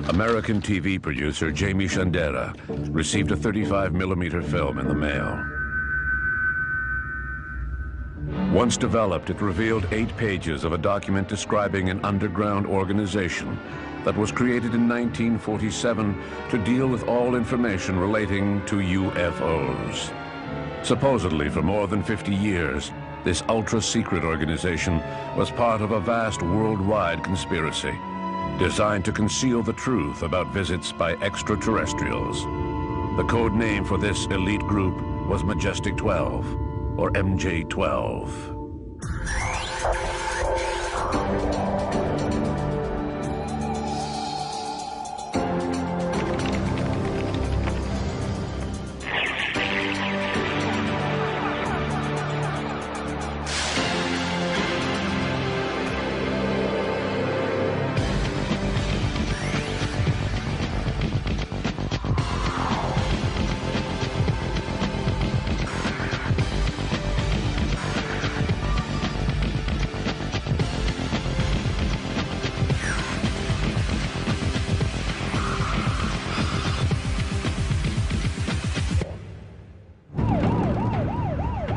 American TV producer Jamie Shandera received a 35mm film in the mail. Once developed, it revealed 8 pages of a document describing an underground organization that was created in 1947 to deal with all information relating to UFOs. Supposedly, for more than 50 years, this ultra-secret organization was part of a vast worldwide conspiracy designed to conceal the truth about visits by extraterrestrials. The code name for this elite group was Majestic 12, or MJ-12.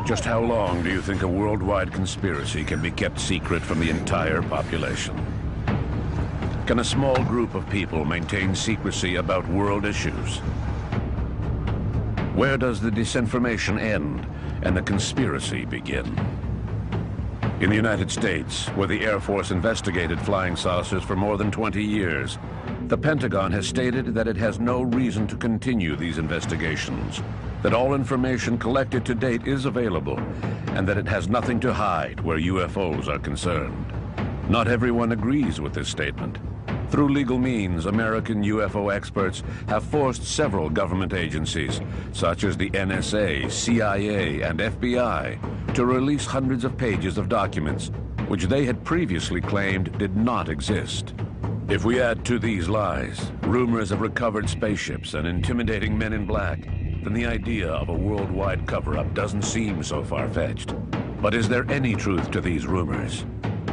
Just how long do you think a worldwide conspiracy can be kept secret from the entire population? Can a small group of people maintain secrecy about world issues? Where does the disinformation end and the conspiracy begin? In the United States, where the Air Force investigated flying saucers for more than 20 years, the Pentagon has stated that it has no reason to continue these investigations, that all information collected to date is available, and that it has nothing to hide where UFOs are concerned. Not everyone agrees with this statement. Through legal means, American UFO experts have forced several government agencies, such as the NSA, CIA, and FBI, to release hundreds of pages of documents which they had previously claimed did not exist. If we add to these lies rumors of recovered spaceships and intimidating men in black, then the idea of a worldwide cover-up doesn't seem so far-fetched. But is there any truth to these rumors?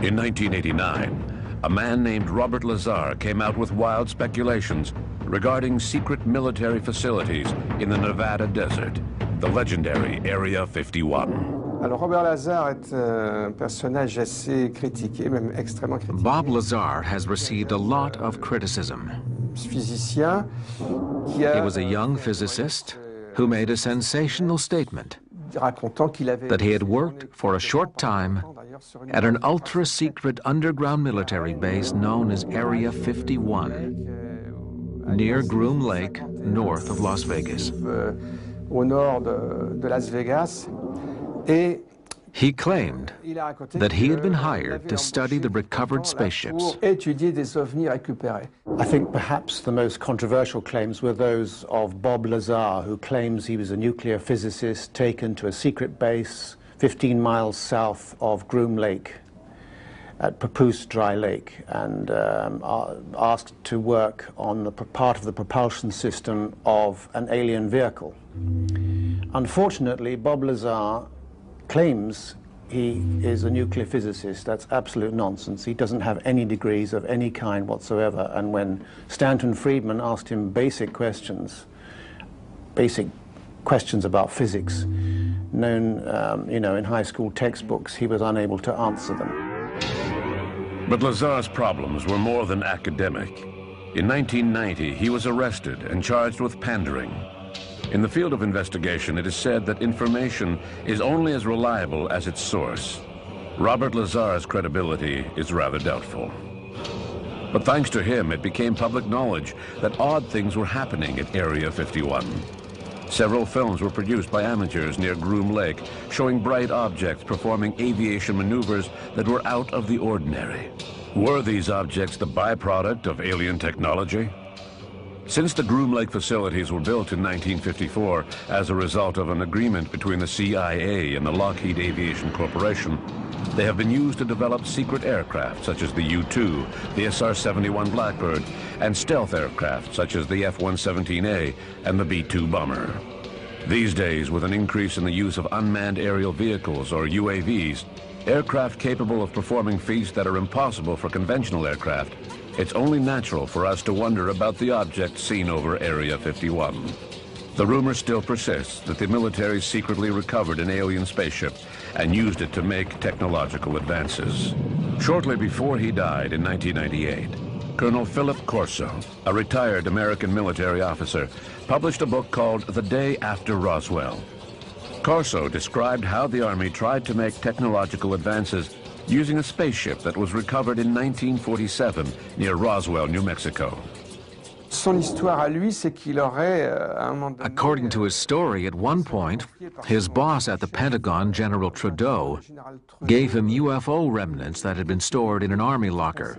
In 1989, a man named Robert Lazar came out with wild speculations regarding secret military facilities in the Nevada desert, the legendary Area 51. Alors Robert Lazar est un personnage assez critiqué, même extrêmement critiqué. Bob Lazar has received a lot of criticism. Physicien qui He was a young physicist who made a sensational statement that he had worked for a short time at an ultra-secret underground military base known as Area 51, near Groom Lake, north of Las Vegas. Au nord de Las Vegas. Et he claimed that he had been hired to study the recovered spaceships. I think perhaps the most controversial claims were those of Bob Lazar, who claims he was a nuclear physicist taken to a secret base 15 miles south of Groom Lake at Papoose Dry Lake, and asked to work on the part of the propulsion system of an alien vehicle. Unfortunately, Bob Lazar claims he is a nuclear physicist. That's absolute nonsense. He doesn't have any degrees of any kind whatsoever. And when Stanton Friedman asked him basic questions about physics, known in high school textbooks, he was unable to answer them. But Lazar's problems were more than academic. In 1990, he was arrested and charged with pandering. In the field of investigation, it is said that information is only as reliable as its source. Robert Lazar's credibility is rather doubtful. But thanks to him, it became public knowledge that odd things were happening at Area 51. Several films were produced by amateurs near Groom Lake, showing bright objects performing aviation maneuvers that were out of the ordinary. Were these objects the byproduct of alien technology? Since the Groom Lake facilities were built in 1954 as a result of an agreement between the CIA and the Lockheed Aviation Corporation, they have been used to develop secret aircraft such as the U-2, the SR-71 Blackbird, and stealth aircraft such as the F-117A and the B-2 bomber. These days, with an increase in the use of unmanned aerial vehicles, or UAVs, aircraft capable of performing feats that are impossible for conventional aircraft, it's only natural for us to wonder about the object seen over Area 51. The rumor still persists that the military secretly recovered an alien spaceship and used it to make technological advances. Shortly before he died in 1998, Colonel Philip Corso, a retired American military officer, published a book called The Day After Roswell. Corso described how the Army tried to make technological advances using a spaceship that was recovered in 1947 near Roswell, New Mexico. According to his story, at one point, his boss at the Pentagon, General Trudeau, gave him UFO remnants that had been stored in an Army locker.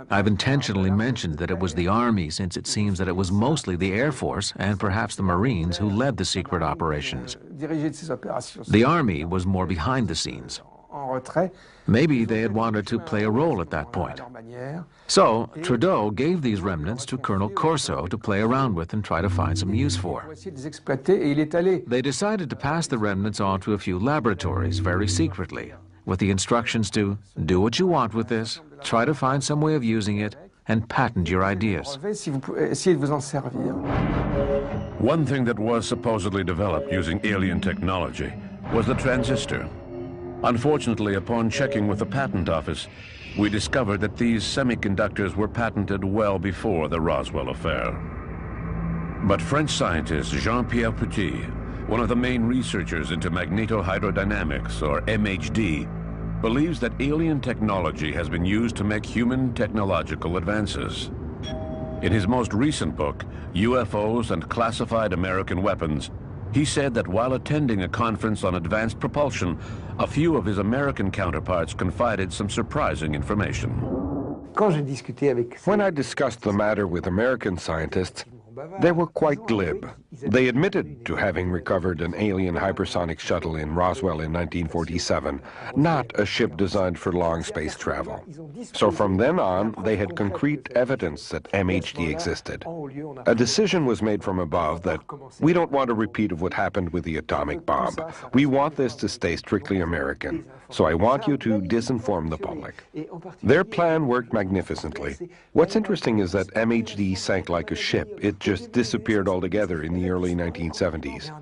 I've intentionally mentioned that it was the Army, since it seems that it was mostly the Air Force and perhaps the Marines who led the secret operations. The Army was more behind the scenes. Maybe they had wanted to play a role at that point. So Trudeau gave these remnants to Colonel Corso to play around with and try to find some use for. They decided to pass the remnants on to a few laboratories very secretly, with the instructions to do what you want with this, try to find some way of using it, and patent your ideas. One thing that was supposedly developed using alien technology was the transistor. Unfortunately, upon checking with the patent office, we discovered that these semiconductors were patented well before the Roswell affair. But French scientist Jean-Pierre Petit, one of the main researchers into magnetohydrodynamics, or MHD, believes that alien technology has been used to make human technological advances. In his most recent book, UFOs and Classified American Weapons, he said that while attending a conference on advanced propulsion, a few of his American counterparts confided some surprising information. When I discussed the matter with American scientists, they were quite glib. They admitted to having recovered an alien hypersonic shuttle in Roswell in 1947, not a ship designed for long space travel. So from then on, they had concrete evidence that MHD existed. A decision was made from above that we don't want a repeat of what happened with the atomic bomb. We want this to stay strictly American. So I want you to disinform the public. Their plan worked magnificently. What's interesting is that MHD sank like a ship. It just disappeared altogether in the early 1970s.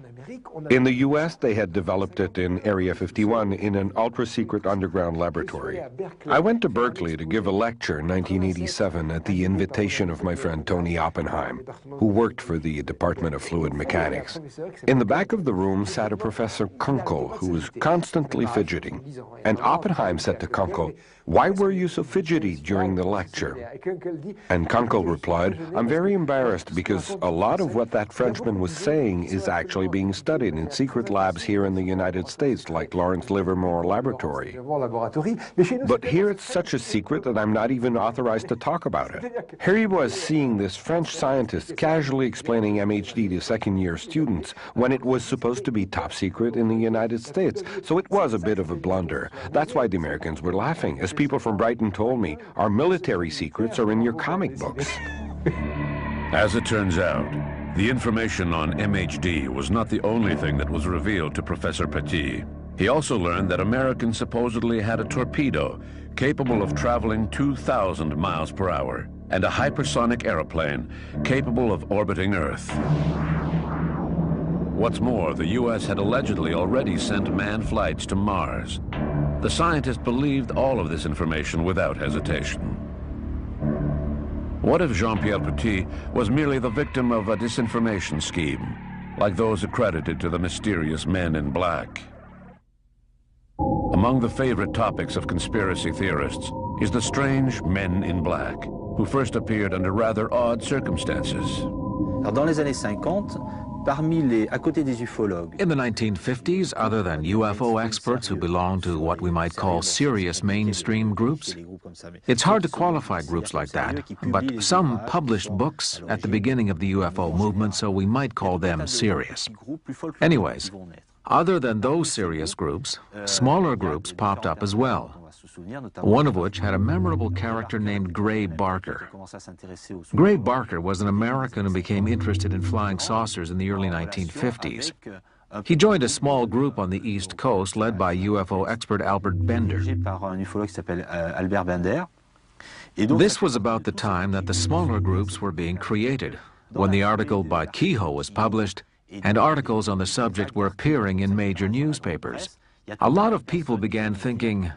In the US, they had developed it in Area 51 in an ultra-secret underground laboratory. I went to Berkeley to give a lecture in 1987 at the invitation of my friend Tony Oppenheim, who worked for the Department of Fluid Mechanics. In the back of the room sat a Professor Kunkel, who was constantly fidgeting. And Oppenheim said to Kunkel, "Why were you so fidgety during the lecture?" And Kunkel replied, "I'm very embarrassed because a lot of what that Frenchman was saying is actually being studied in secret labs here in the United States, like Lawrence Livermore Laboratory. But here it's such a secret that I'm not even authorized to talk about it." Here he was seeing this French scientist casually explaining MHD to second-year students when it was supposed to be top secret in the United States. So it was a bit of a blunder. That's why the Americans were laughing. As people from Brighton told me, our military secrets are in your comic books. As it turns out, the information on MHD was not the only thing that was revealed to Professor Petit. He also learned that Americans supposedly had a torpedo capable of traveling 2,000 miles per hour and a hypersonic airplane capable of orbiting Earth. What's more, the U.S. had allegedly already sent manned flights to Mars. The scientist believed all of this information without hesitation. What if Jean-Pierre Petit was merely the victim of a disinformation scheme, like those accredited to the mysterious Men in Black? Among the favorite topics of conspiracy theorists is the strange Men in Black, who first appeared under rather odd circumstances. Dans les années 50, in the 1950s, other than UFO experts who belong to what we might call serious mainstream groups, it's hard to qualify groups like that, but some published books at the beginning of the UFO movement, so we might call them serious. Anyways, other than those serious groups, smaller groups popped up as well, one of which had a memorable character named Gray Barker. Gray Barker was an American who became interested in flying saucers in the early 1950s. He joined a small group on the East Coast led by UFO expert Albert Bender. This was about the time that the smaller groups were being created, when the article by Kehoe was published, and articles on the subject were appearing in major newspapers. A lot of people began thinking,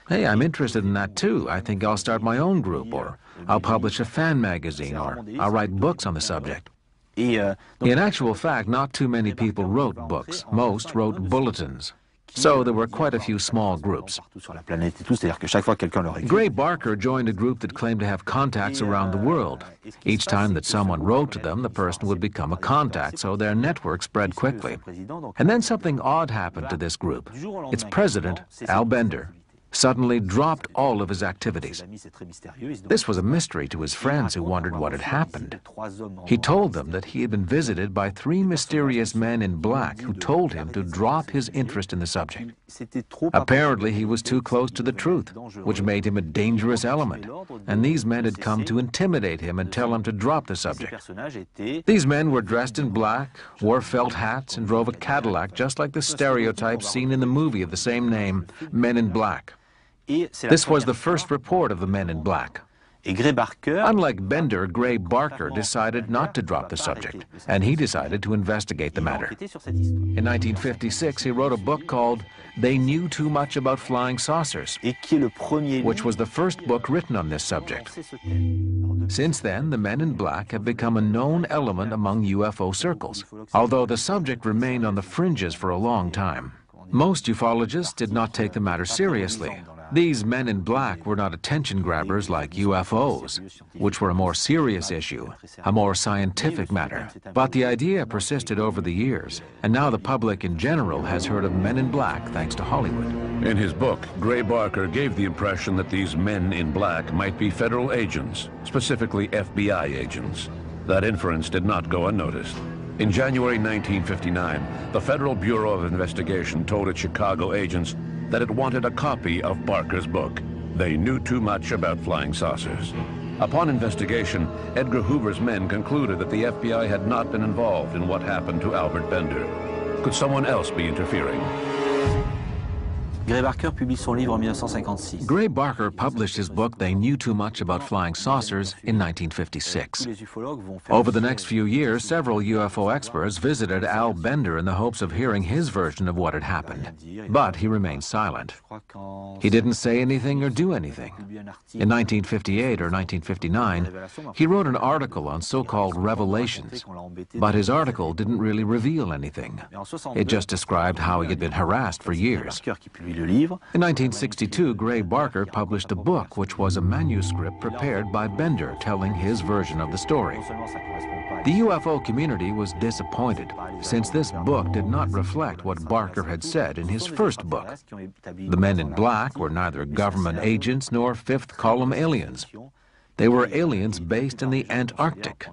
hey, I'm interested in that too. I think I'll start my own group, or I'll publish a fan magazine, or I'll write books on the subject. In actual fact, not too many people wrote books. Most wrote bulletins. So there were quite a few small groups. Gray Barker joined a group that claimed to have contacts around the world. Each time that someone wrote to them, the person would become a contact, so their network spread quickly. And then something odd happened to this group. Its president, Al Bender, suddenly dropped all of his activities. This was a mystery to his friends who wondered what had happened. He told them that he had been visited by 3 mysterious men in black who told him to drop his interest in the subject. Apparently, he was too close to the truth, which made him a dangerous element, and these men had come to intimidate him and tell him to drop the subject. These men were dressed in black, wore felt hats, and drove a Cadillac just like the stereotypes seen in the movie of the same name, Men in Black. This was the first report of the Men in Black. Unlike Bender, Gray Barker decided not to drop the subject, and he decided to investigate the matter. In 1956, he wrote a book called They Knew Too Much About Flying Saucers, which was the first book written on this subject. Since then, the Men in Black have become a known element among UFO circles, although the subject remained on the fringes for a long time. Most ufologists did not take the matter seriously. These Men in Black were not attention grabbers like UFOs, which were a more serious issue, a more scientific matter. But the idea persisted over the years, and now the public in general has heard of Men in Black thanks to Hollywood. In his book, Gray Barker gave the impression that these Men in Black might be federal agents, specifically FBI agents. That inference did not go unnoticed. In January 1959, the Federal Bureau of Investigation told its Chicago agents that it wanted a copy of Barker's book. They Knew Too Much About Flying Saucers. Upon investigation, Edgar Hoover's men concluded that the FBI had not been involved in what happened to Albert Bender. Could someone else be interfering? Gray Barker publie son livre en 1956. Gray Barker published his book, They Knew Too Much About Flying Saucers, in 1956. Over the next few years, several UFO experts visited Al Bender in the hopes of hearing his version of what had happened. But he remained silent. He didn't say anything or do anything. In 1958 or 1959, he wrote an article on so-called revelations, but his article didn't really reveal anything. It just described how he had been harassed for years. In 1962, Gray Barker published a book which was a manuscript prepared by Bender telling his version of the story. The UFO community was disappointed, since this book did not reflect what Barker had said in his first book. The Men in Black were neither government agents nor fifth-column aliens. They were aliens based in the Antarctic.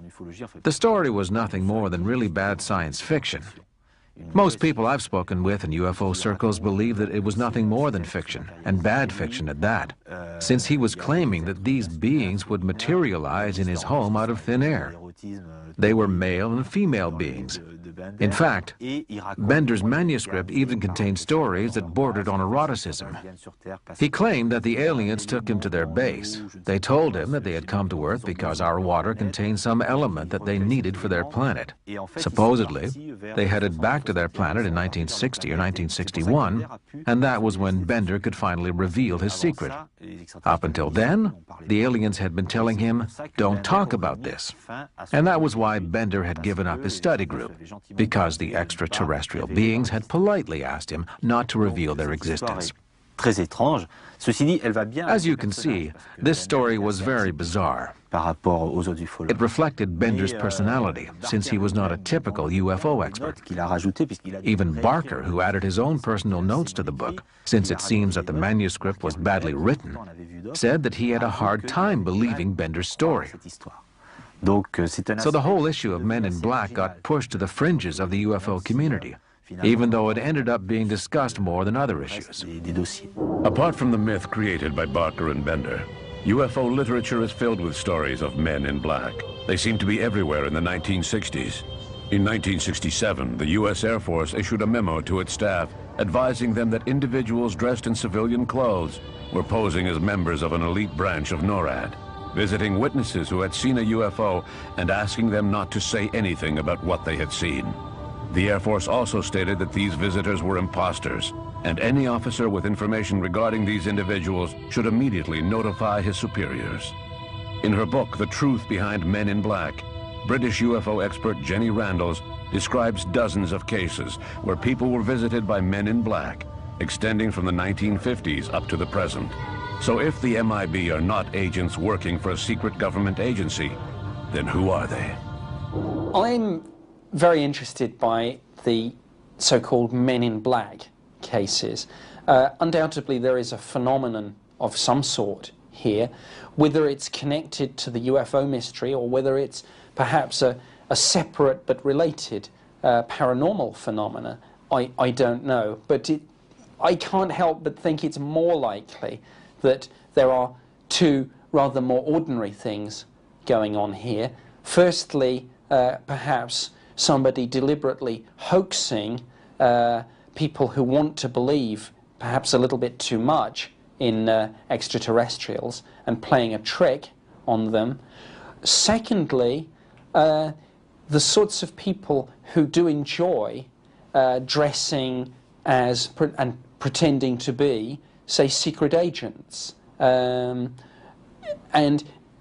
The story was nothing more than really bad science fiction. Most people I've spoken with in UFO circles believe that it was nothing more than fiction, and bad fiction at that, since he was claiming that these beings would materialize in his home out of thin air. They were male and female beings. In fact, Bender's manuscript even contained stories that bordered on eroticism. He claimed that the aliens took him to their base. They told him that they had come to Earth because our water contained some element that they needed for their planet. Supposedly, they headed back to their planet in 1960 or 1961, and that was when Bender could finally reveal his secret. Up until then, the aliens had been telling him, "Don't talk about this." And that was why Bender had given up his study group, because the extraterrestrial beings had politely asked him not to reveal their existence. As you can see, this story was very bizarre. It reflected Bender's personality, since he was not a typical UFO expert. Even Barker, who added his own personal notes to the book, since it seems that the manuscript was badly written, said that he had a hard time believing Bender's story. So the whole issue of Men in Black got pushed to the fringes of the UFO community, even though it ended up being discussed more than other issues. Apart from the myth created by Barker and Bender, UFO literature is filled with stories of Men in Black. They seem to be everywhere in the 1960s. In 1967, the U.S. Air Force issued a memo to its staff advising them that individuals dressed in civilian clothes were posing as members of an elite branch of NORAD, visiting witnesses who had seen a UFO and asking them not to say anything about what they had seen. The Air Force also stated that these visitors were imposters, and any officer with information regarding these individuals should immediately notify his superiors. In her book, The Truth Behind Men in Black, British UFO expert Jenny Randles describes dozens of cases where people were visited by men in black, extending from the 1950s up to the present. So if the MIB are not agents working for a secret government agency, then who are they? I'm very interested by the so-called men in black cases. Undoubtedly there is a phenomenon of some sort here, whether it's connected to the UFO mystery or whether it's perhaps a separate but related paranormal phenomena, I don't know. But I can't help but think it's more likely that there are two rather more ordinary things going on here. Firstly, perhaps somebody deliberately hoaxing people who want to believe perhaps a little bit too much in extraterrestrials and playing a trick on them. Secondly, the sorts of people who do enjoy dressing as and pretending to be, say, secret agents. And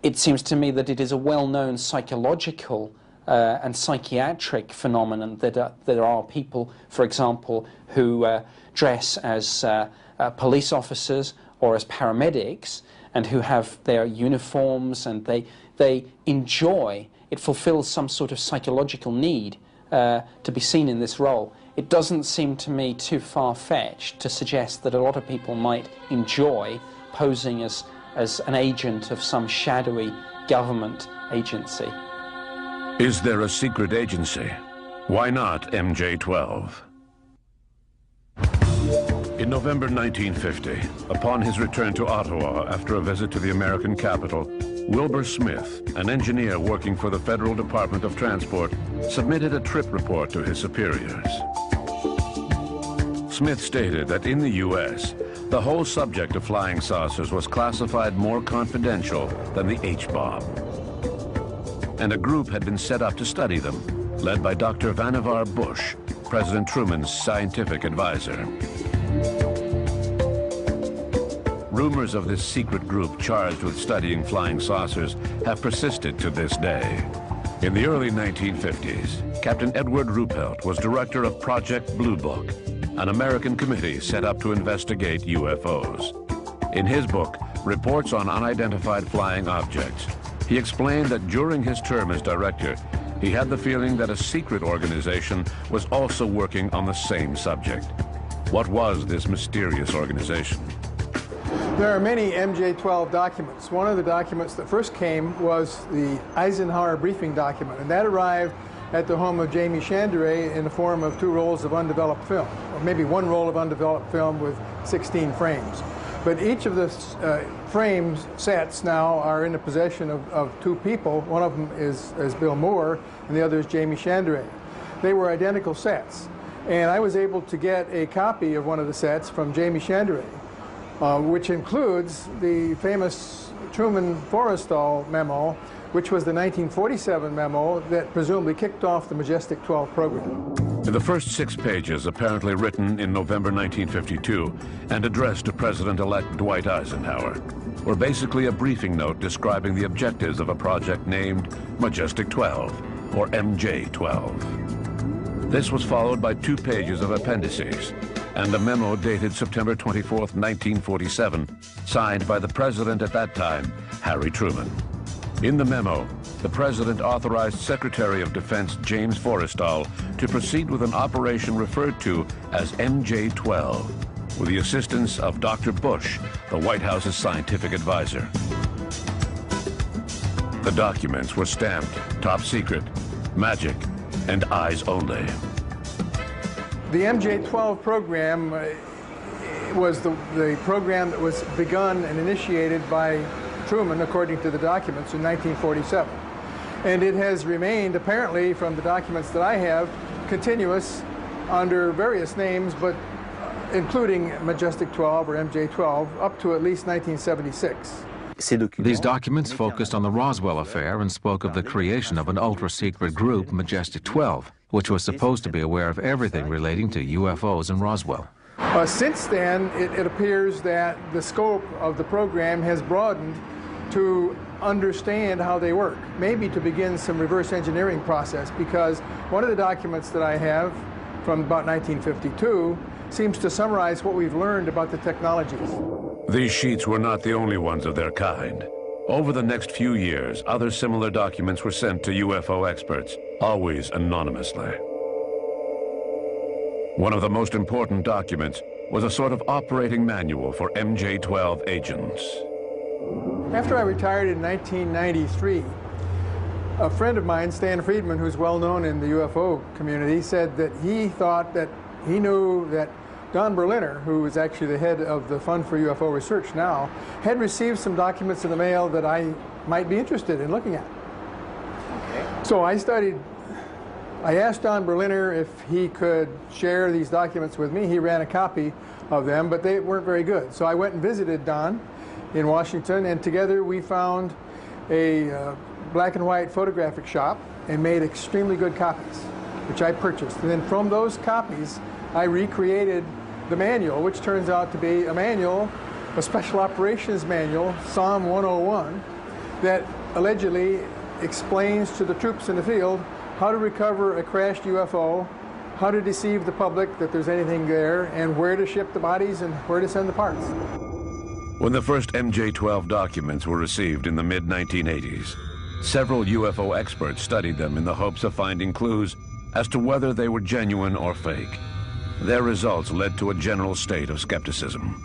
it seems to me that it is a well-known psychological and psychiatric phenomenon that there are people, for example, who dress as police officers or as paramedics and who have their uniforms, and they enjoy, it fulfills some sort of psychological need to be seen in this role. It doesn't seem to me too far-fetched to suggest that a lot of people might enjoy posing as an agent of some shadowy government agency. Is there a secret agency? Why not MJ-12? In November 1950, upon his return to Ottawa after a visit to the American capital, Wilbur Smith, an engineer working for the Federal Department of Transport, submitted a trip report to his superiors. Smith stated that in the U.S., the whole subject of flying saucers was classified more confidential than the H-bomb. And a group had been set up to study them, led by Dr. Vannevar Bush, President Truman's scientific advisor. Rumors of this secret group charged with studying flying saucers have persisted to this day. In the early 1950s, Captain Edward Ruppelt was director of Project Blue Book, an American committee set up to investigate UFOs. In his book, Reports on Unidentified Flying Objects, he explained that during his term as director, he had the feeling that a secret organization was also working on the same subject. What was this mysterious organization? There are many MJ-12 documents. One of the documents that first came was the Eisenhower briefing document, and that arrived at the home of Jamie Chandray in the form of 2 rolls of undeveloped film, or maybe 1 roll of undeveloped film with 16 frames. But each of the frames sets now are in the possession of 2 people. One of them is Bill Moore, and the other is Jamie Chandray. They were identical sets, and I was able to get a copy of one of the sets from Jamie Chandray, which includes the famous Truman-Forrestal memo, which was the 1947 memo that presumably kicked off the Majestic 12 program. The first 6 pages, apparently written in November 1952 and addressed to President-elect Dwight Eisenhower, were basically a briefing note describing the objectives of a project named Majestic 12, or MJ-12. This was followed by 2 pages of appendices and a memo dated September 24th, 1947, signed by the President at that time, Harry Truman. In the memo, the President authorized Secretary of Defense James Forrestal to proceed with an operation referred to as MJ-12, with the assistance of Dr. Bush, the White House's scientific advisor. The documents were stamped top secret, magic, and eyes only. The MJ-12 program was the program that was begun and initiated by Truman, according to the documents, in 1947. And it has remained, apparently, from the documents that I have, continuous under various names, but including Majestic 12 or MJ-12, up to at least 1976. These documents focused on the Roswell affair and spoke of the creation of an ultra-secret group, Majestic 12, which was supposed to be aware of everything relating to UFOs in Roswell. Since then, it appears that the scope of the program has broadened to understand how they work, maybe to begin some reverse engineering process, because one of the documents that I have from about 1952 seems to summarize what we've learned about the technologies. These sheets were not the only ones of their kind. Over the next few years, other similar documents were sent to UFO experts, always anonymously. One of the most important documents was a sort of operating manual for MJ-12 agents. After I retired in 1993, a friend of mine, Stan Friedman, who's well known in the UFO community, said that he thought that he knew that Don Berliner, who is actually the head of the Fund for UFO Research now, had received some documents in the mail that I might be interested in looking at. Okay. So I asked Don Berliner if he could share these documents with me. He ran a copy of them, but they weren't very good. So I went and visited Don in Washington, and together we found a black and white photographic shop and made extremely good copies, which I purchased. And then from those copies, I recreated the manual, which turns out to be a manual, a special operations manual, Psalm 101, that allegedly explains to the troops in the field how to recover a crashed UFO, how to deceive the public that there's anything there, and where to ship the bodies and where to send the parts. When the first MJ-12 documents were received in the mid-1980s, several UFO experts studied them in the hopes of finding clues as to whether they were genuine or fake. Their results led to a general state of skepticism.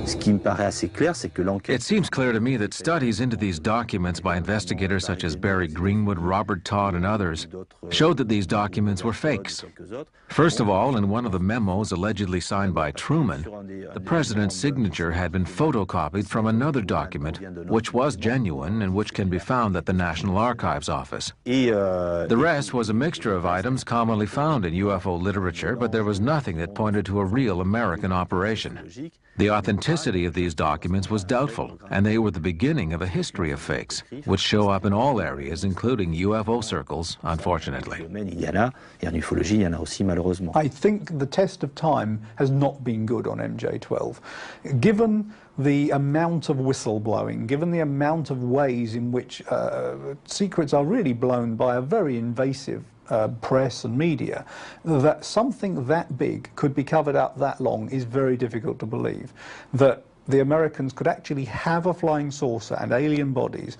It seems clear to me that studies into these documents by investigators such as Barry Greenwood, Robert Todd, and others showed that these documents were fakes. First of all, in one of the memos allegedly signed by Truman, the president's signature had been photocopied from another document, which was genuine and which can be found at the National Archives Office. The rest was a mixture of items commonly found in UFO literature, but there was nothing that pointed to a real American operation. The authenticity of these documents was doubtful, and they were the beginning of a history of fakes, which show up in all areas, including UFO circles, unfortunately. I think the test of time has not been good on MJ-12. Given the amount of whistleblowing, given the amount of ways in which secrets are really blown by a very invasive press and media, that something that big could be covered up that long is very difficult to believe. That the Americans could actually have a flying saucer and alien bodies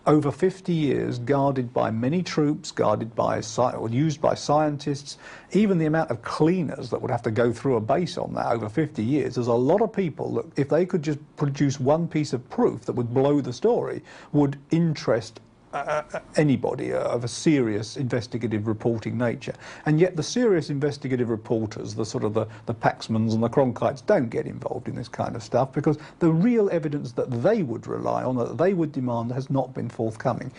over 50 years guarded by many troops, guarded by or used by scientists, even the amount of cleaners that would have to go through a base on that over 50 years. There's a lot of people that, if they could just produce one piece of proof that would blow the story, would interest anybody of a serious investigative reporting nature. And yet the serious investigative reporters, the sort of the Paxmans and the Cronkites, don't get involved in this kind of stuff because the real evidence that they would rely on, that they would demand, has not been forthcoming.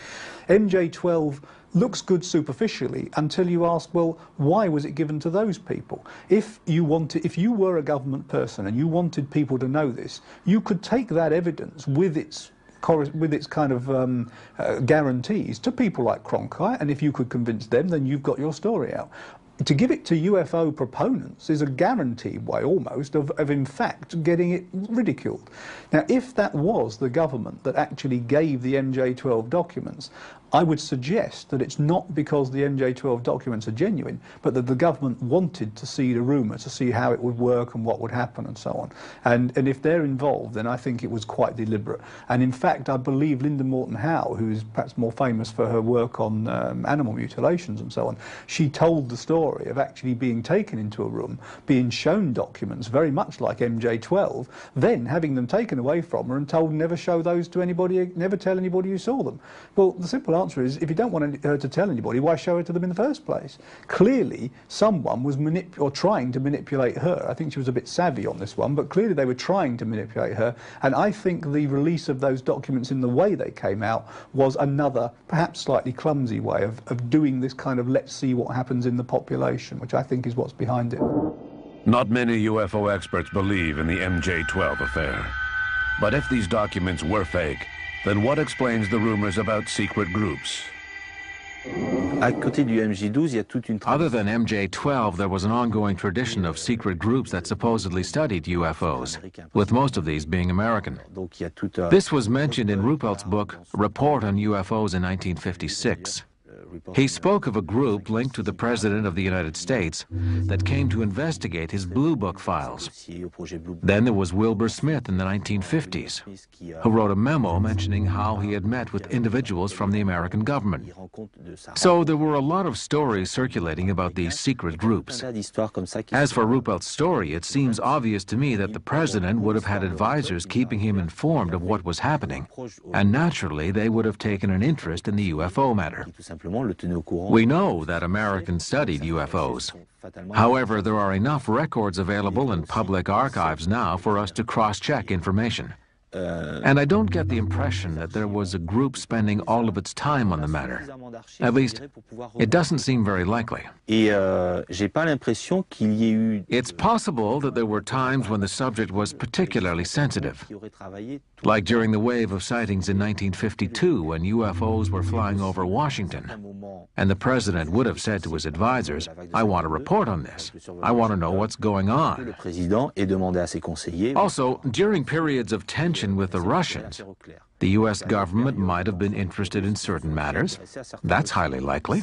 MJ-12 looks good superficially until you ask, well, why was it given to those people? If you were a government person and you wanted people to know this, you could take that evidence with its kind of guarantees to people like Cronkite, and if you could convince them, then you've got your story out. To give it to UFO proponents is a guaranteed way, almost, of in fact getting it ridiculed. Now, if that was the government that actually gave the MJ-12 documents, I would suggest that it's not because the MJ-12 documents are genuine, but that the government wanted to see the rumour, to see how it would work and what would happen and so on. And if they're involved, then I think it was quite deliberate. And in fact, I believe Linda Moulton Howe, who is perhaps more famous for her work on animal mutilations and so on, she told the story of actually being taken into a room, being shown documents very much like MJ-12, then having them taken away from her and told never show those to anybody, never tell anybody you saw them. Well, the simple answer is, if you don't want her to tell anybody, why show her to them in the first place? Clearly, someone was trying to manipulate her. I think she was a bit savvy on this one, but clearly they were trying to manipulate her, and I think the release of those documents in the way they came out was another, perhaps slightly clumsy way of doing this kind of let's see what happens in the population, which I think is what's behind it. Not many UFO experts believe in the MJ-12 affair. But if these documents were fake, then what explains the rumors about secret groups? Other than MJ-12, there was an ongoing tradition of secret groups that supposedly studied UFOs, with most of these being American. This was mentioned in Ruppelt's book, Report on UFOs in 1956. He spoke of a group linked to the President of the United States that came to investigate his Blue Book files. Then there was Wilbur Smith in the 1950s, who wrote a memo mentioning how he had met with individuals from the American government. So there were a lot of stories circulating about these secret groups. As for Ruppelt's story, it seems obvious to me that the President would have had advisors keeping him informed of what was happening, and naturally they would have taken an interest in the UFO matter. We know that Americans studied UFOs. However, there are enough records available in public archives now for us to cross-check information. And I don't get the impression that there was a group spending all of its time on the matter. At least, it doesn't seem very likely. It's possible that there were times when the subject was particularly sensitive, like during the wave of sightings in 1952 when UFOs were flying over Washington, and the President would have said to his advisors, I want to report on this. I want to know what's going on. Also, during periods of tension with the Russians, the U.S. government might have been interested in certain matters. That's highly likely.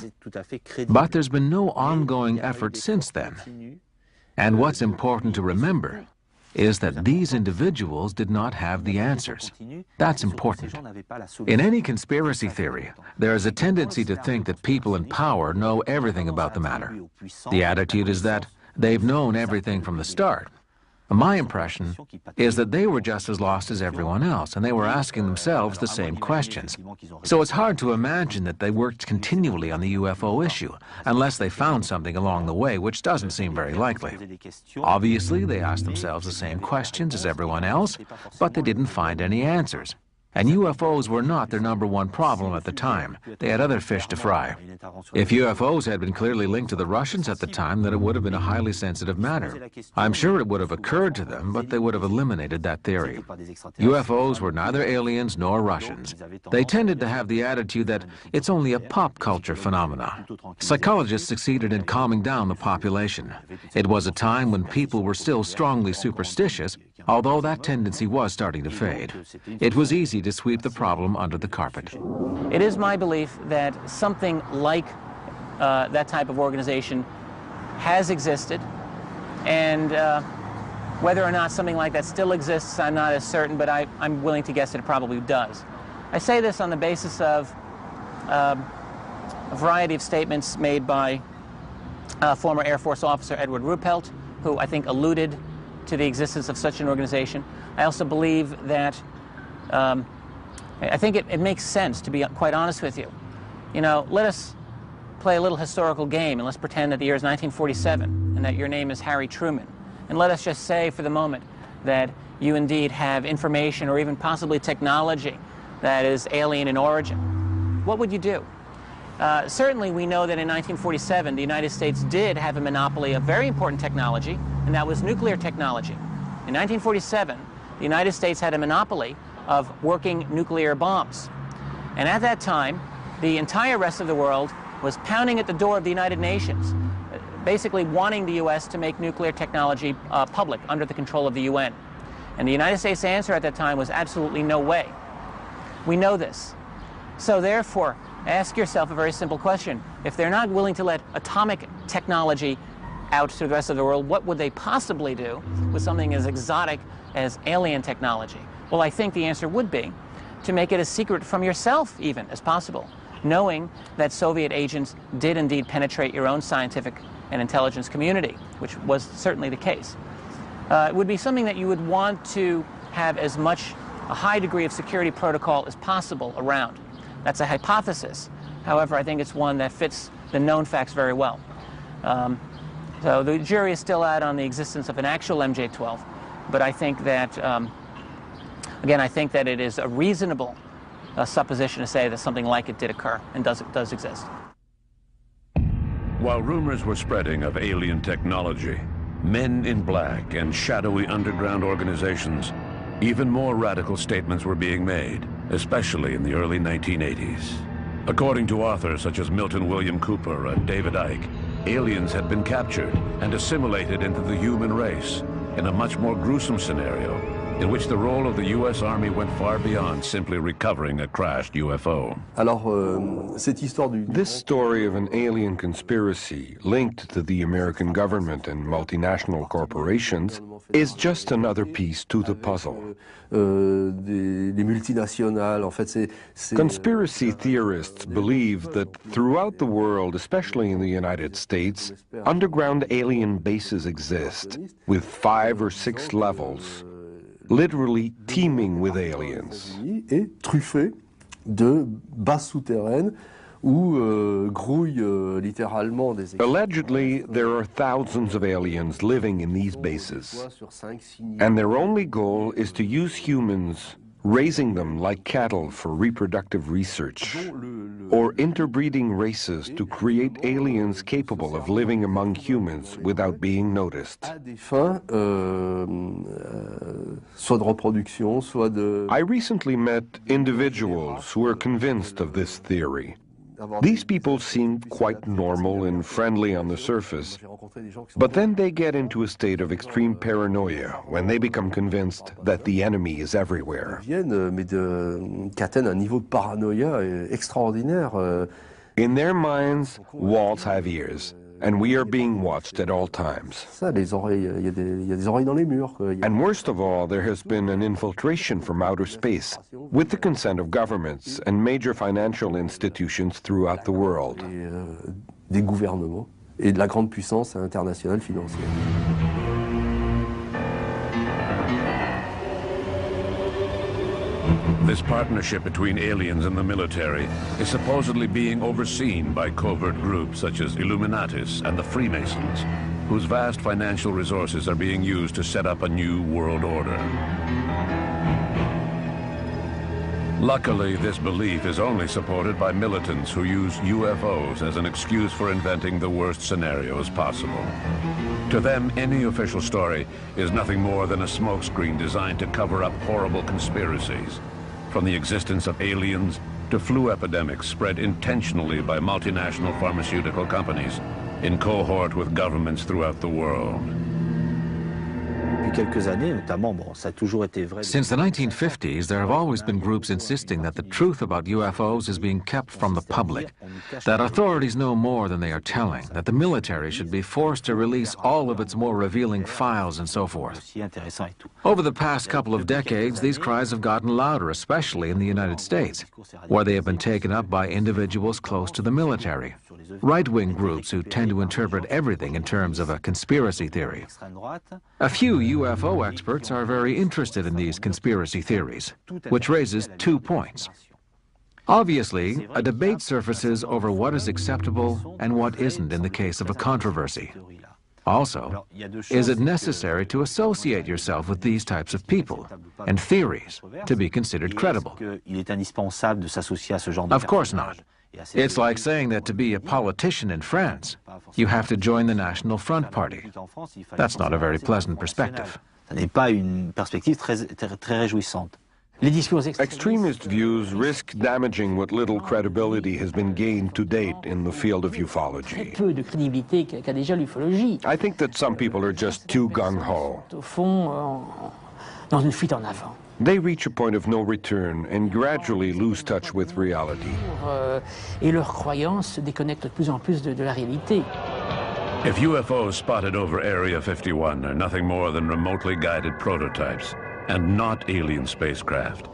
But there's been no ongoing effort since then. And what's important to remember is that these individuals did not have the answers. That's important. In any conspiracy theory, there is a tendency to think that people in power know everything about the matter. The attitude is that they've known everything from the start. My impression is that they were just as lost as everyone else, and they were asking themselves the same questions. So it's hard to imagine that they worked continually on the UFO issue, unless they found something along the way, which doesn't seem very likely. Obviously, they asked themselves the same questions as everyone else, but they didn't find any answers. And UFOs were not their #1 problem at the time. They had other fish to fry. If UFOs had been clearly linked to the Russians at the time, then it would have been a highly sensitive matter. I'm sure it would have occurred to them, but they would have eliminated that theory. UFOs were neither aliens nor Russians. They tended to have the attitude that it's only a pop culture phenomenon. Psychologists succeeded in calming down the population. It was a time when people were still strongly superstitious, although that tendency was starting to fade. It was easy to sweep the problem under the carpet. It is my belief that something like that type of organization has existed, and whether or not something like that still exists, I'm not as certain, but I'm willing to guess that it probably does. I say this on the basis of a variety of statements made by former Air Force officer Edward Ruppelt, who I think alluded to the existence of such an organization. I also believe that I think it makes sense, to be quite honest with you. You know, let us play a little historical game, and let's pretend that the year is 1947 and that your name is Harry Truman. And let us just say for the moment that you indeed have information or even possibly technology that is alien in origin. What would you do? Certainly we know that in 1947 the United States did have a monopoly of very important technology, and that was nuclear technology. In 1947, the United States had a monopoly of working nuclear bombs. And at that time, the entire rest of the world was pounding at the door of the United Nations, basically wanting the U.S. to make nuclear technology public under the control of the UN. And the United States' answer at that time was absolutely no way. We know this. So therefore, ask yourself a very simple question. If they're not willing to let atomic technology out to the rest of the world, what would they possibly do with something as exotic as alien technology? Well, I think the answer would be to make it as secret from yourself even as possible, knowing that Soviet agents did indeed penetrate your own scientific and intelligence community, which was certainly the case. It would be something that you would want to have as much a high degree of security protocol as possible around. That's a hypothesis. However, I think it's one that fits the known facts very well. So the jury is still out on the existence of an actual MJ-12, but I think that, again, I think that it is a reasonable supposition to say that something like it did occur and does exist. While rumors were spreading of alien technology, men in black and shadowy underground organizations, even more radical statements were being made, especially in the early 1980s. According to authors such as Milton William Cooper and David Icke, aliens had been captured and assimilated into the human race in a much more gruesome scenario in which the role of the U.S. Army went far beyond simply recovering a crashed UFO. This story of an alien conspiracy linked to the American government and multinational corporations is just another piece to the puzzle. Conspiracy theorists believe that throughout the world, especially in the United States, underground alien bases exist with 5 or 6 levels, literally teeming with aliens. Allegedly, there are thousands of aliens living in these bases, and their only goal is to use humans, raising them like cattle for reproductive research, or interbreeding races to create aliens capable of living among humans without being noticed. I recently met individuals who were convinced of this theory. These people seem quite normal and friendly on the surface, but then they get into a state of extreme paranoia when they become convinced that the enemy is everywhere. In their minds, walls have ears, and we are being watched at all times. And worst of all, there has been an infiltration from outer space, with the consent of governments and major financial institutions throughout the world. This partnership between aliens and the military is supposedly being overseen by covert groups such as Illuminatis and the Freemasons, whose vast financial resources are being used to set up a new world order. Luckily, this belief is only supported by militants who use UFOs as an excuse for inventing the worst scenarios possible. To them, any official story is nothing more than a smokescreen designed to cover up horrible conspiracies, from the existence of aliens to flu epidemics spread intentionally by multinational pharmaceutical companies in cohort with governments throughout the world. Since the 1950s, there have always been groups insisting that the truth about UFOs is being kept from the public, that authorities know more than they are telling, that the military should be forced to release all of its more revealing files and so forth. Over the past couple of decades, these cries have gotten louder, especially in the United States, where they have been taken up by individuals close to the military, right-wing groups who tend to interpret everything in terms of a conspiracy theory. A few UFO experts are very interested in these conspiracy theories, which raises 2 points. Obviously, a debate surfaces over what is acceptable and what isn't in the case of a controversy. Also, is it necessary to associate yourself with these types of people and theories to be considered credible? Of course not. It's like saying that to be a politician in France, you have to join the National Front Party. That's not a very pleasant perspective. Extremist views risk damaging what little credibility has been gained to date in the field of ufology. I think that some people are just too gung-ho. They reach a point of no return and gradually lose touch with reality. If UFOs spotted over Area 51 are nothing more than remotely guided prototypes and not alien spacecraft,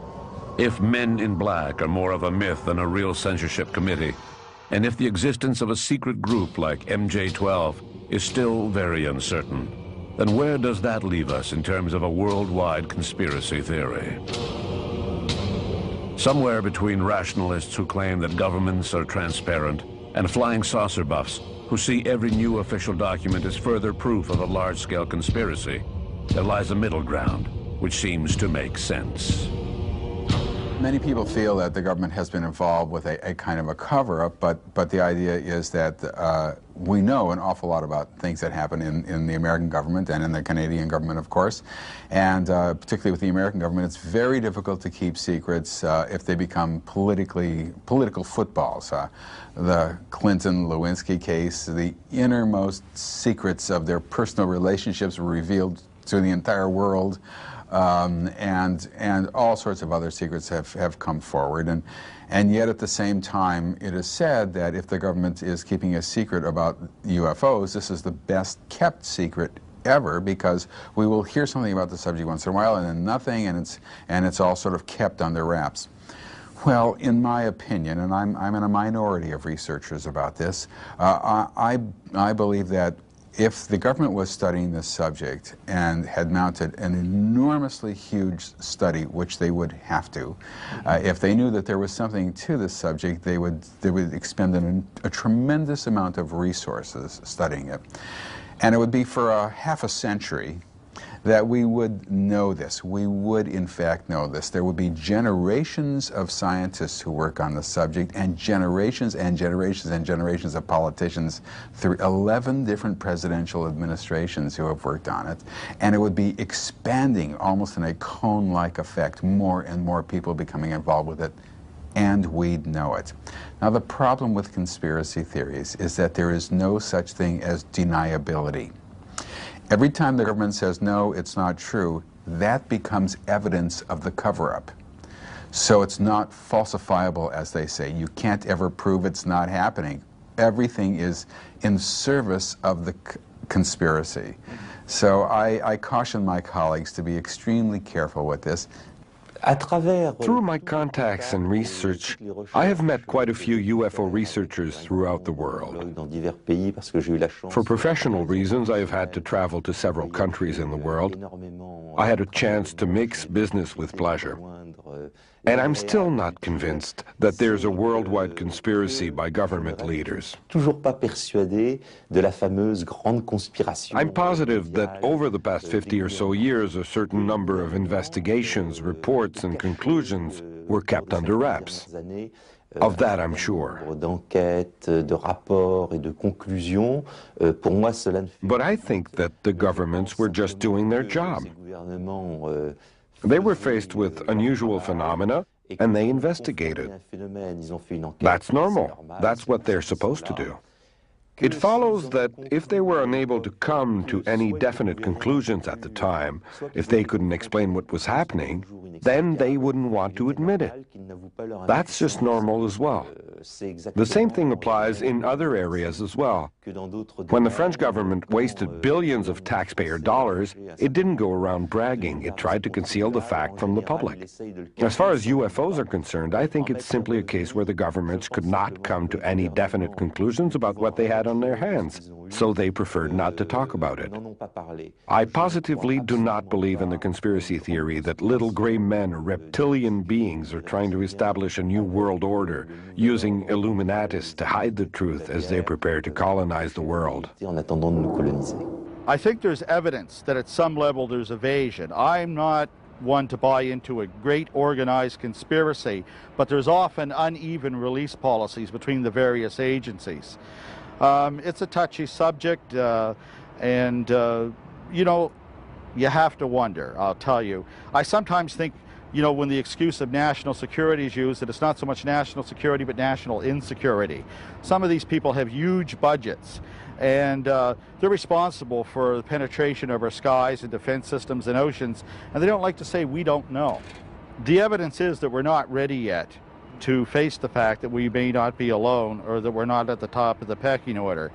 if men in black are more of a myth than a real censorship committee, and if the existence of a secret group like MJ-12 is still very uncertain, then where does that leave us in terms of a worldwide conspiracy theory? Somewhere between rationalists who claim that governments are transparent and flying saucer buffs who see every new official document as further proof of a large-scale conspiracy, there lies a middle ground which seems to make sense. Many people feel that the government has been involved with a kind of a cover-up, but the idea is that we know an awful lot about things that happen in the American government and in the Canadian government, of course. And particularly with the American government, it's very difficult to keep secrets if they become political footballs. The Clinton-Lewinsky case, the innermost secrets of their personal relationships were revealed to the entire world. And all sorts of other secrets have come forward. And yet at the same time, it is said that if the government is keeping a secret about UFOs, this is the best kept secret ever, because we will hear something about the subject once in a while and then nothing, and it's all sort of kept under wraps. Well, in my opinion, and I'm in a minority of researchers about this, I believe that if the government was studying this subject and had mounted an enormously huge study, which they would have to, if they knew that there was something to this subject, they would expend a tremendous amount of resources studying it. And it would be for half a century that we would know this. We would, in fact, know this. There would be generations of scientists who work on the subject, and generations and generations and generations of politicians through 11 different presidential administrations who have worked on it. And it would be expanding almost in a cone-like effect, more and more people becoming involved with it, and we'd know it. Now, the problem with conspiracy theories is that there is no such thing as deniability. Every time the government says, no, it's not true, that becomes evidence of the cover-up. So it's not falsifiable, as they say. You can't ever prove it's not happening. Everything is in service of the conspiracy. So I caution my colleagues to be extremely careful with this. Through my contacts and research, I have met quite a few UFO researchers throughout the world. For professional reasons, I have had to travel to several countries in the world. I had a chance to mix business with pleasure. And I'm still not convinced that there's a worldwide conspiracy by government leaders. I'm positive that over the past 50 or so years, a certain number of investigations, reports, and conclusions were kept under wraps. Of that, I'm sure. But I think that the governments were just doing their job. They were faced with unusual phenomena, and they investigated. That's normal. That's what they're supposed to do. It follows that if they were unable to come to any definite conclusions at the time, if they couldn't explain what was happening, then they wouldn't want to admit it. That's just normal as well. The same thing applies in other areas as well. When the French government wasted billions of taxpayer dollars, it didn't go around bragging. It tried to conceal the fact from the public. As far as UFOs are concerned, I think it's simply a case where the governments could not come to any definite conclusions about what they had on their hands, so they preferred not to talk about it. I positively do not believe in the conspiracy theory that little gray men or reptilian beings are trying to establish a new world order, using Illuminatis to hide the truth as they prepare to colonize the world. I think there's evidence that at some level there's evasion. I'm not one to buy into a great organized conspiracy, but there's often uneven release policies between the various agencies. It's a touchy subject, and you know, you have to wonder, I'll tell you. I sometimes think, you know, when the excuse of national security is used, that it's not so much national security but national insecurity. Some of these people have huge budgets, and they're responsible for the penetration of our skies and defense systems and oceans, and they don't like to say, we don't know. The evidence is that we're not ready yet to face the fact that we may not be alone, or that we're not at the top of the pecking order.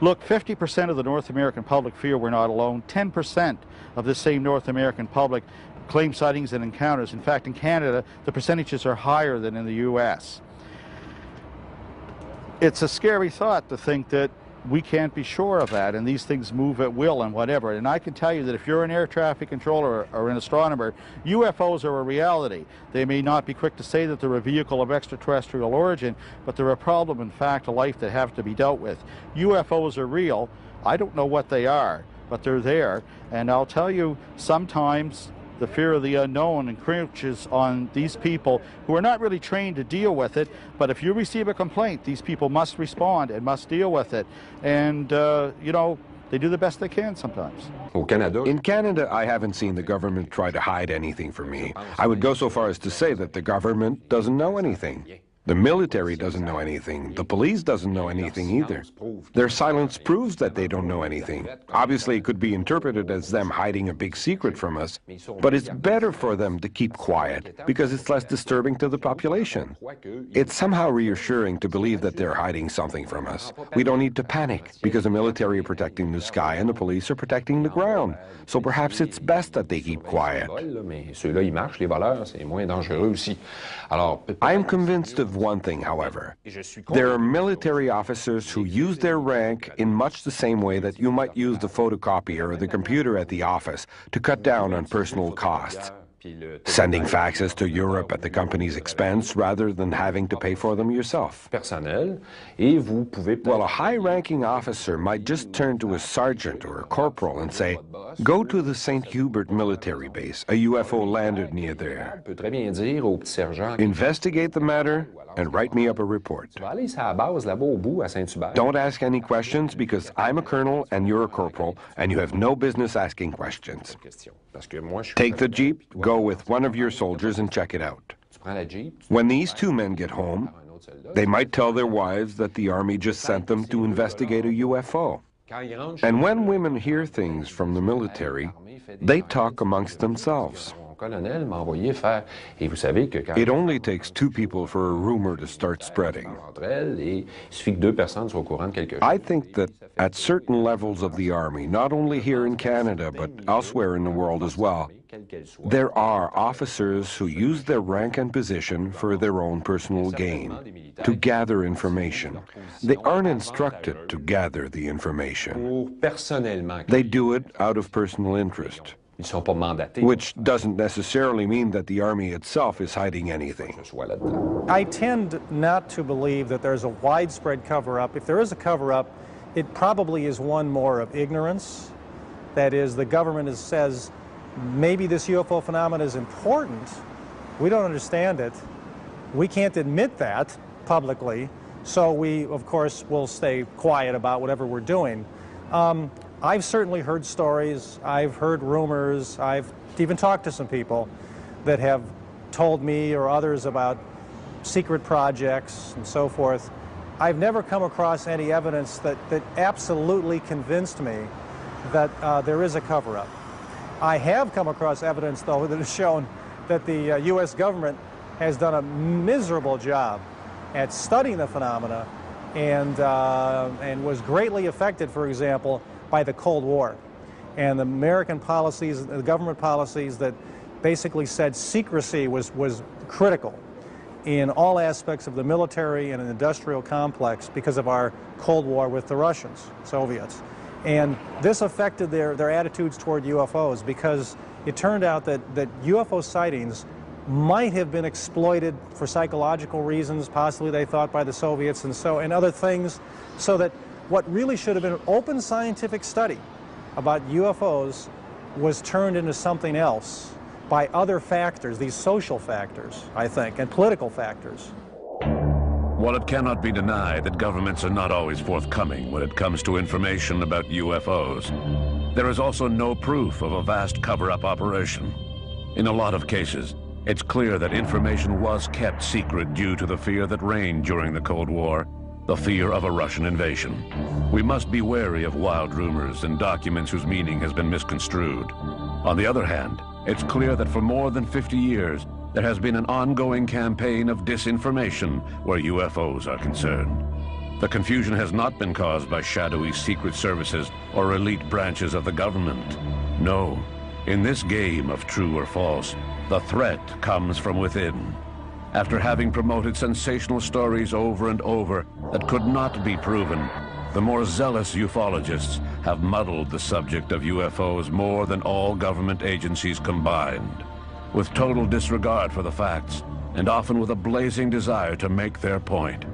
Look, 50% of the North American public fear we're not alone. 10% of the same North American public claim sightings and encounters. In fact, in Canada, the percentages are higher than in the US. It's a scary thought to think that we can't be sure of that, and these things move at will and whatever. And I can tell you that if you're an air traffic controller or an astronomer, UFOs are a reality. They may not be quick to say that they're a vehicle of extraterrestrial origin, but they're a problem, in fact, a life that have to be dealt with. UFOs are real. I don't know what they are, but they're there. And I'll tell you, sometimes the fear of the unknown encroaches on these people who are not really trained to deal with it, but if you receive a complaint, these people must respond and must deal with it. And, you know, they do the best they can sometimes. In Canada, I haven't seen the government try to hide anything from me. I would go so far as to say that the government doesn't know anything. The military doesn't know anything. The police doesn't know anything either. Their silence proves that they don't know anything. Obviously, it could be interpreted as them hiding a big secret from us, but it's better for them to keep quiet because it's less disturbing to the population. It's somehow reassuring to believe that they're hiding something from us. We don't need to panic because the military are protecting the sky and the police are protecting the ground. So perhaps it's best that they keep quiet. I am convinced of one thing, however. There are military officers who use their rank in much the same way that you might use the photocopier or the computer at the office to cut down on personal costs, sending faxes to Europe at the company's expense rather than having to pay for them yourself. Well, a high-ranking officer might just turn to a sergeant or a corporal and say, "Go to the St. Hubert military base. A UFO landed near there. Investigate the matter and write me up a report. Don't ask any questions because I'm a colonel and you're a corporal and you have no business asking questions. Take the Jeep, go with one of your soldiers and check it out. When these two men get home, they might tell their wives that the army just sent them to investigate a UFO. And when women hear things from the military, they talk amongst themselves. It only takes two people for a rumor to start spreading. I think that at certain levels of the Army, not only here in Canada, but elsewhere in the world as well, there are officers who use their rank and position for their own personal gain, to gather information. They aren't instructed to gather the information. They do it out of personal interest. Which doesn't necessarily mean that the Army itself is hiding anything. I tend not to believe that there's a widespread cover-up. If there is a cover-up, it probably is one more of ignorance. That is, the government says, maybe this UFO phenomenon is important. We don't understand it. We can't admit that publicly, so we, of course, will stay quiet about whatever we're doing. I've certainly heard stories, I've heard rumors, I've even talked to some people that have told me or others about secret projects and so forth. I've never come across any evidence that absolutely convinced me that there is a cover-up. I have come across evidence, though, that has shown that the U.S. government has done a miserable job at studying the phenomena and was greatly affected, for example, by the Cold War and the American policies, the government policies that basically said secrecy was critical in all aspects of the military and industrial complex because of our Cold War with the Russians, Soviets. And this affected their attitudes toward UFOs because it turned out that UFO sightings might have been exploited for psychological reasons, possibly they thought by the Soviets and other things, so that what really should have been an open scientific study about UFOs was turned into something else by other factors, these social factors, I think, and political factors. While it cannot be denied that governments are not always forthcoming when it comes to information about UFOs, there is also no proof of a vast cover-up operation. In a lot of cases, it's clear that information was kept secret due to the fear that reigned during the Cold War, the fear of a Russian invasion. We must be wary of wild rumors and documents whose meaning has been misconstrued. On the other hand, it's clear that for more than 50 years, there has been an ongoing campaign of disinformation where UFOs are concerned. The confusion has not been caused by shadowy secret services or elite branches of the government. No, in this game of true or false, the threat comes from within. After having promoted sensational stories over and over that could not be proven, the more zealous ufologists have muddled the subject of UFOs more than all government agencies combined. With total disregard for the facts, and often with a blazing desire to make their point,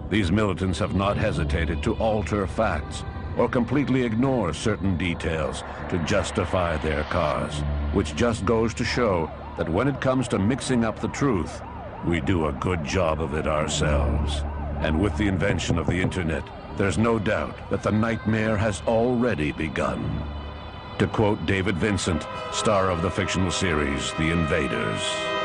these militants have not hesitated to alter facts or completely ignore certain details to justify their cause, which just goes to show that when it comes to mixing up the truth, we do a good job of it ourselves. And with the invention of the internet, there's no doubt that the nightmare has already begun. To quote David Vincent, star of the fictional series, The Invaders.